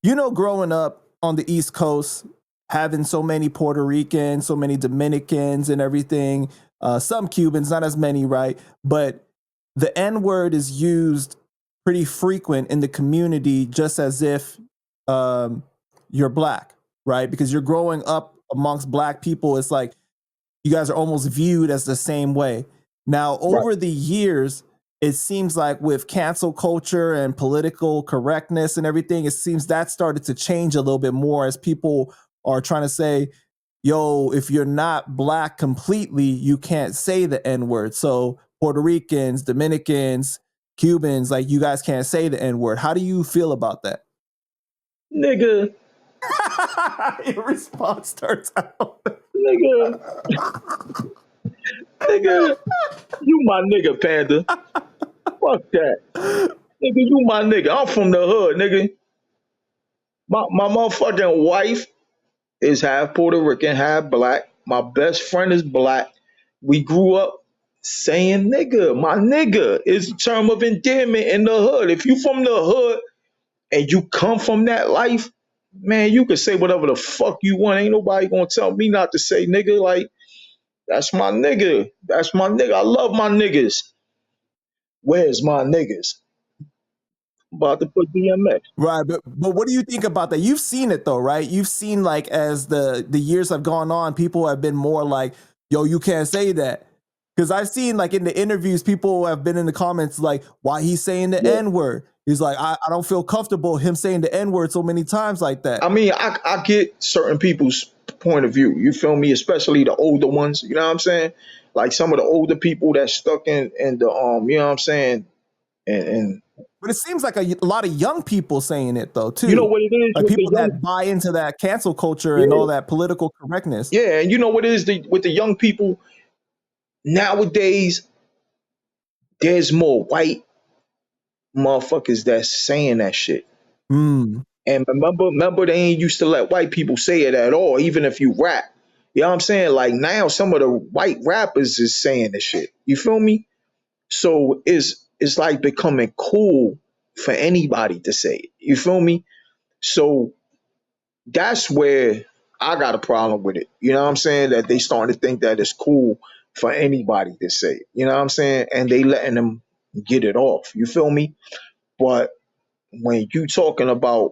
You know, growing up on the East Coast, having so many Puerto Ricans, so many Dominicans and everything, some Cubans, not as many, right? But the N word is used pretty frequent in the community, just as if you're black, right? Because you're growing up amongst black people. It's like you guys are almost viewed as the same way. Now, over the years, it seems like with cancel culture and political correctness and everything, it seems that started to change a little bit more as people are trying to say, yo, if you're not black completely, you can't say the N word. So Puerto Ricans, Dominicans, Cubans, like you guys can't say the N word. How do you feel about that? Nigga. Your response starts out. Nigga. Nigga. You my nigga, Panda. Fuck that. Nigga, you my nigga. I'm from the hood, nigga. My motherfucking wife is half Puerto Rican, half black. My best friend is black. We grew up saying nigga. My nigga is a term of endearment in the hood. If you from the hood and you come from that life, man, you can say whatever the fuck you want. Ain't nobody gonna tell me not to say nigga. Like, that's my nigga. That's my nigga. I love my niggas. Where's my niggas? About to put DMX. Right, but what do you think about that? You've seen it though, right? You've seen like as the years have gone on, people have been more like, "Yo, you can't say that." Because I've seen like in the interviews, people have been in the comments like, "Why he's saying the N word?" He's like, I don't feel comfortable him saying the N word so many times like that." I mean, I get certain people's point of view. You feel me? Especially the older ones. You know what I'm saying? Like some of the older people that stuck in the you know what I'm saying? And But it seems like a lot of young people saying it though too. you know what it is Like with people the that young, buy into that cancel culture and all that political correctness. yeah, and you know what it is with the young people nowadays. There's more white motherfuckers that's saying that shit. Mm. And remember, they ain't used to let white people say it at all, even if you rap. You know what I'm saying? Like now, some of the white rappers is saying this shit. You feel me? So it's like becoming cool for anybody to say it. You feel me? So that's where I got a problem with it. You know what I'm saying? That they starting to think that it's cool for anybody to say it. You know what I'm saying? And they letting them get it off. You feel me? But when you talking about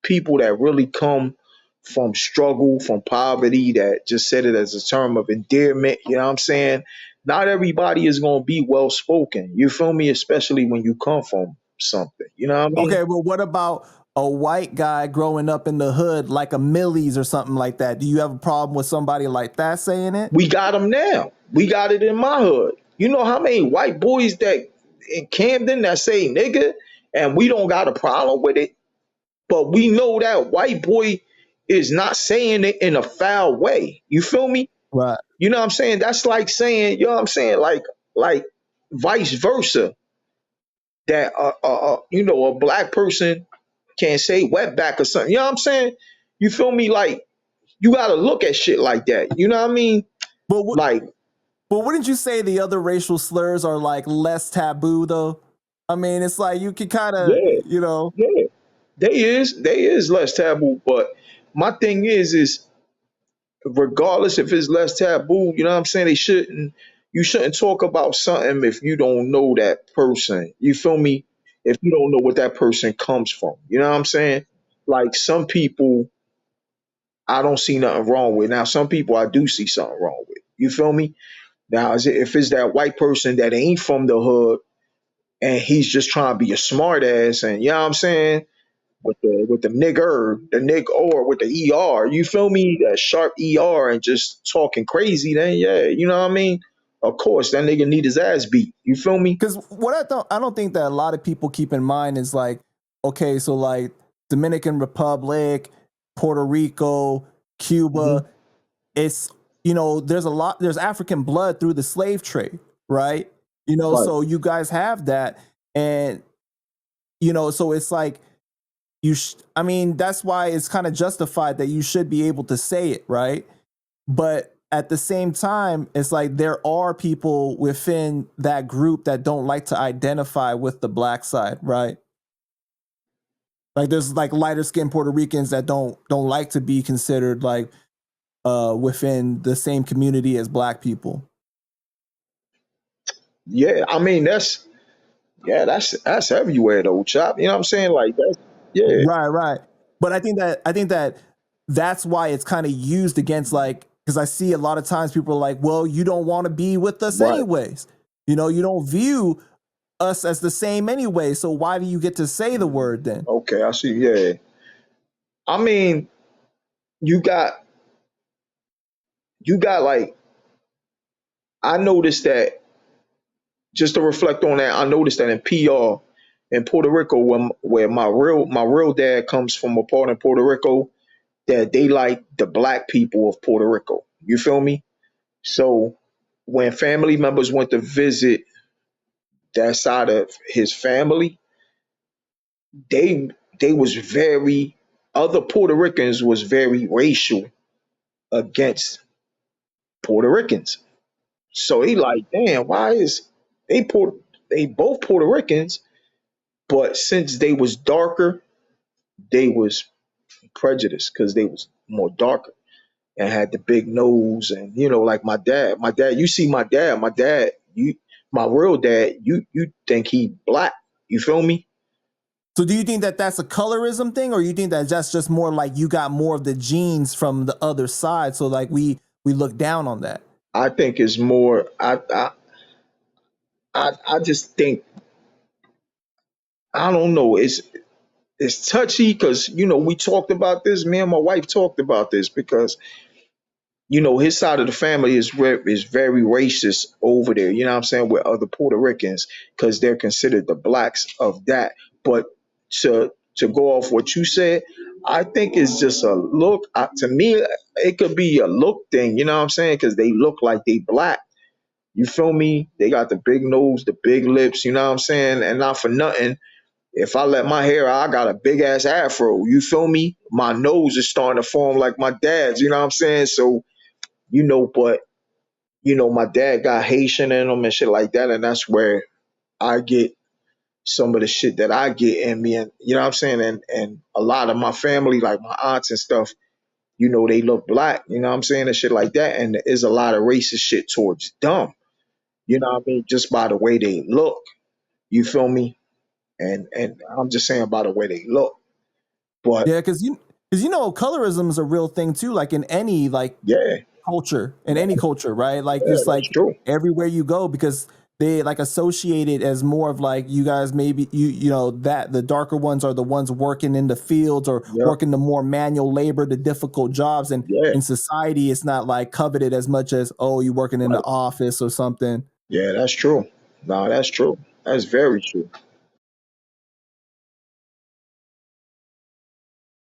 people that really come from struggle, from poverty, that just said it as a term of endearment, you know what I'm saying? Not everybody is going to be well spoken. You feel me? Especially when you come from something. You know what I mean? Okay, well, what about a white guy growing up in the hood like a Millie's or something like that? Do you have a problem with somebody like that saying it? We got them now. We got it in my hood. You know how many white boys that in Camden that say nigga, and we don't got a problem with it? But we know that white boy is not saying it in a foul way. You feel me? Right. You know what I'm saying? That's like saying, you know what I'm saying? Like vice versa. That you know, a black person can't say wetback or something. You know what I'm saying? You feel me? Like you gotta look at shit like that. You know what I mean? But Like, but wouldn't you say the other racial slurs are like less taboo though? I mean, it's like you can kind of, yeah, you know. yeah. They is less taboo, but my thing is regardless if it's less taboo, you know what I'm saying? You shouldn't talk about something if you don't know that person. You feel me? If you don't know what that person comes from. You know what I'm saying? Like some people I don't see nothing wrong with. Now some people I do see something wrong with. You feel me? Now if it's that white person that ain't from the hood and he's just trying to be a smart ass and you know what I'm saying? With the nigger, the nig or with the ER, you feel me? That sharp ER and just talking crazy, then yeah, you know what I mean? Of course, that nigga need his ass beat. You feel me? Because what I don't think that a lot of people keep in mind is like, okay, so like Dominican Republic, Puerto Rico, Hmm. Cuba, it's, you know, there's African blood through the slave trade, right? You know, Right. so you guys have that, and you know, so it's like I mean, that's why it's kind of justified that you should be able to say it, right? But at the same time, it's like there are people within that group that don't like to identify with the black side, right? Like there's like lighter skinned Puerto Ricans that don't like to be considered like within the same community as black people. Yeah, I mean that's everywhere though, chop. You know what I'm saying? Like that's yeah, Right, right. But I think that that's why it's kind of used against like because I see a lot of times people are like, well, you don't want to be with us right. anyways. You know, you don't view us as the same anyway. So why do you get to say the word then? Okay, I see. Yeah. I mean, you got you got like I noticed that just to reflect on that, I noticed that in PR in Puerto Rico, where my real dad comes from a part in Puerto Rico, that they like the black people of Puerto Rico. You feel me? So when family members went to visit that side of his family, they they was very other Puerto Ricans was very racial against Puerto Ricans. So he like, damn, why is they Puerto they both Puerto Ricans, but since they was darker, they was prejudiced because they was more darker and had the big nose and like my dad, you see my dad, my real dad, you think he black, you feel me? So do you think that that's a colorism thing, or you think that that's just more like you got more of the genes from the other side? So like we look down on that. I think it's more I just think I don't know, it's touchy because we talked about this, me and my wife talked about this because his side of the family is very racist over there. You know what I'm saying, with other Puerto Ricans because they're considered the blacks of that. But to go off what you said, I think it's just a look. To me, it could be a look thing. You know what I'm saying? Because they look like they black. You feel me? They got the big nose, the big lips. You know what I'm saying? And not for nothing. If I let my hair out, I got a big ass afro. You feel me? My nose is starting to form like my dad's. You know what I'm saying? So but my dad got Haitian in him and shit like that, and that's where I get some of the shit that I get in me, and you know what I'm saying, and a lot of my family, like my aunts and stuff, they look black, you know what I'm saying, and shit like that, and there's a lot of racist shit towards them, you know what I mean, just by the way they look, you feel me, and I'm just saying by the way they look, but Yeah, because colorism is a real thing too. Like in any like yeah, culture, in any culture, right? Like yeah, just that's like true, everywhere you go, because they like associate it as more of like you guys maybe that the darker ones are the ones working in the fields or yeah, working the more manual labor, the difficult jobs, and yeah, in society it's not like coveted as much as oh you're working in the right. office or something. Yeah, that's true. No, that's true. That's very true.